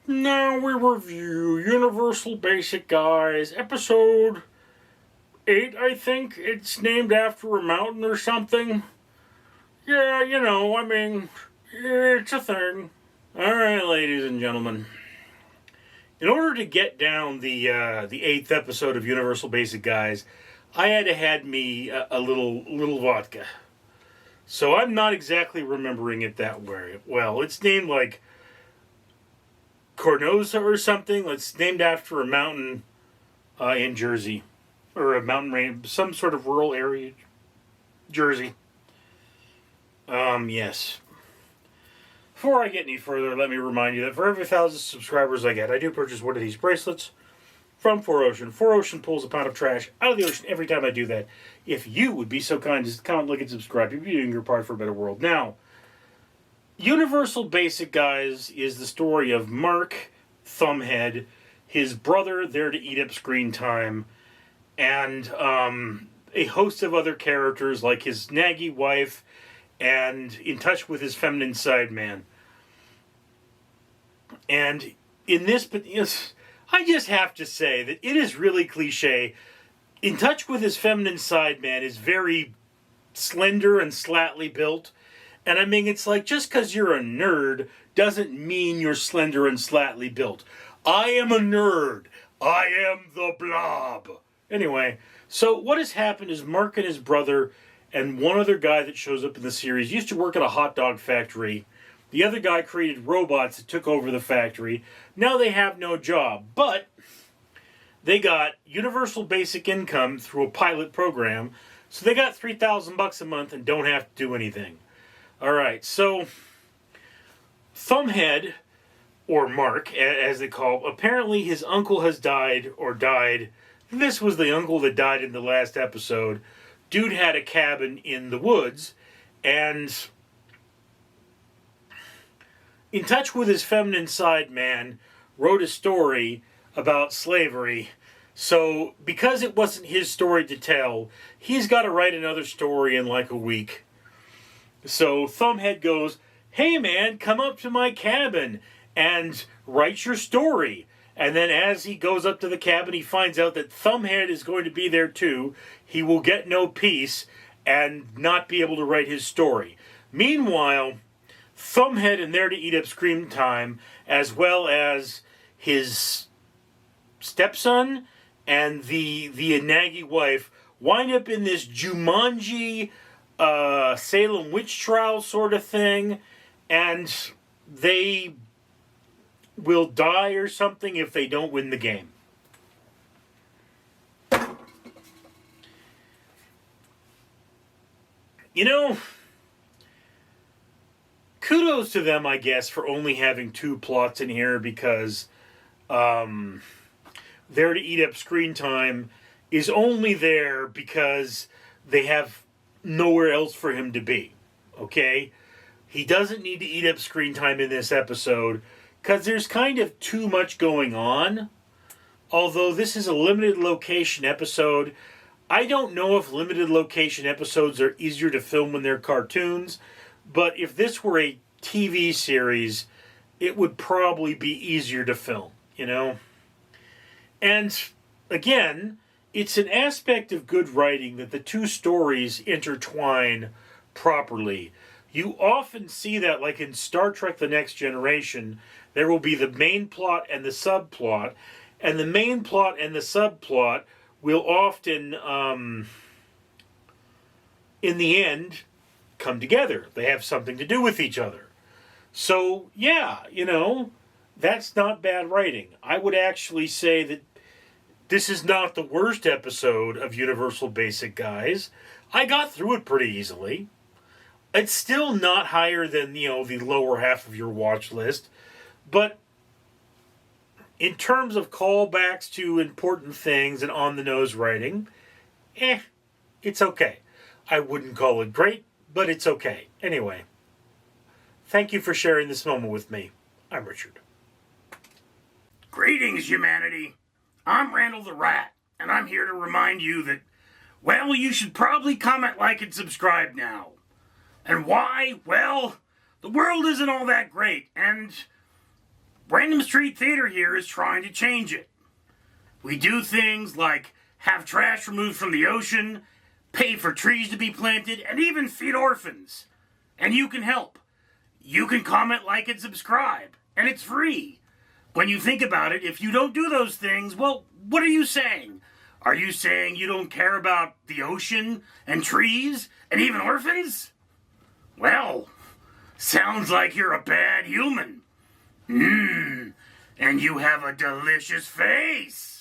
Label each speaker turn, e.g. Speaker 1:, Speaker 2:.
Speaker 1: Now we review Universal Basic Guys, episode 8, I think. It's named after a mountain or something. Yeah, it's a thing. Alright, ladies and gentlemen. In order to get down the 8th episode of Universal Basic Guys, I had to have me a little vodka. So I'm not exactly remembering it that way. Well, it's named like Cornosa or something. It's named after a mountain in Jersey. Or a mountain range, some sort of rural area. Jersey. Yes. Before I get any further, let me remind you that for every 1,000 subscribers I get, I do purchase one of these bracelets from 4Ocean. 4Ocean pulls a pound of trash out of the ocean every time I do that. If you would be so kind as to comment, like, and subscribe, you'd be doing your part for a better world. Now, Universal Basic Guys is the story of Mark Thumbhead, his brother there to eat up screen time, and a host of other characters like his naggy wife and in touch with his feminine side man. And in this, I just have to say that it is really cliche. In touch with his feminine side man is very slender and slatly built. And I mean, it's like, just because you're a nerd doesn't mean you're slender and slatly built. I am a nerd. I am the Blob. Anyway, so what has happened is Mark and his brother and one other guy that shows up in the series used to work at a hot dog factory. The other guy created robots that took over the factory. Now they have no job, but they got universal basic income through a pilot program, so they got $3,000 a month and don't have to do anything. Alright, so Thumbhead, or Mark, as they call him, apparently his uncle has died, or died. This was the uncle that died in the last episode. Dude had a cabin in the woods, and in touch with his feminine side man, wrote a story about slavery. So, because it wasn't his story to tell, he's got to write another story in like a week. So Thumbhead goes, "Hey man, come up to my cabin and write your story." And then as he goes up to the cabin, he finds out that Thumbhead is going to be there too. He will get no peace and not be able to write his story. Meanwhile, Thumbhead and There to Eat Up Scream Time, as well as his stepson and the naggy wife, wind up in this Jumanji Salem witch trial sort of thing, and they will die or something if they don't win the game. Kudos to them, I guess, for only having 2 plots in here, because There to Eat Up Screen Time is only there because they have nowhere else for him to be. Okay? He doesn't need to eat up screen time in this episode because there's kind of too much going on. Although this is a limited location episode, I don't know if limited location episodes are easier to film when they're cartoons, but if this were a TV series, it would probably be easier to film, And, again, it's an aspect of good writing that the 2 stories intertwine properly. You often see that, like in Star Trek The Next Generation, there will be the main plot and the subplot, and the main plot and the subplot will often, in the end, come together. They have something to do with each other. So, yeah, that's not bad writing. I would actually say that this is not the worst episode of Universal Basic Guys. I got through it pretty easily. It's still not higher than, the lower half of your watch list. But in terms of callbacks to important things and on-the-nose writing, it's okay. I wouldn't call it great, but it's okay. Anyway, thank you for sharing this moment with me. I'm Richard.
Speaker 2: Greetings, humanity. I'm Randall the Rat, and I'm here to remind you that, well, you should probably comment, like, and subscribe now. And why? Well, the world isn't all that great, and Random Street Theater here is trying to change it. We do things like have trash removed from the ocean, pay for trees to be planted, and even feed orphans. And you can help. You can comment, like, and subscribe. And it's free. When you think about it, if you don't do those things, well, what are you saying? Are you saying you don't care about the ocean and trees and even orphans? Well, sounds like you're a bad human. And you have a delicious face.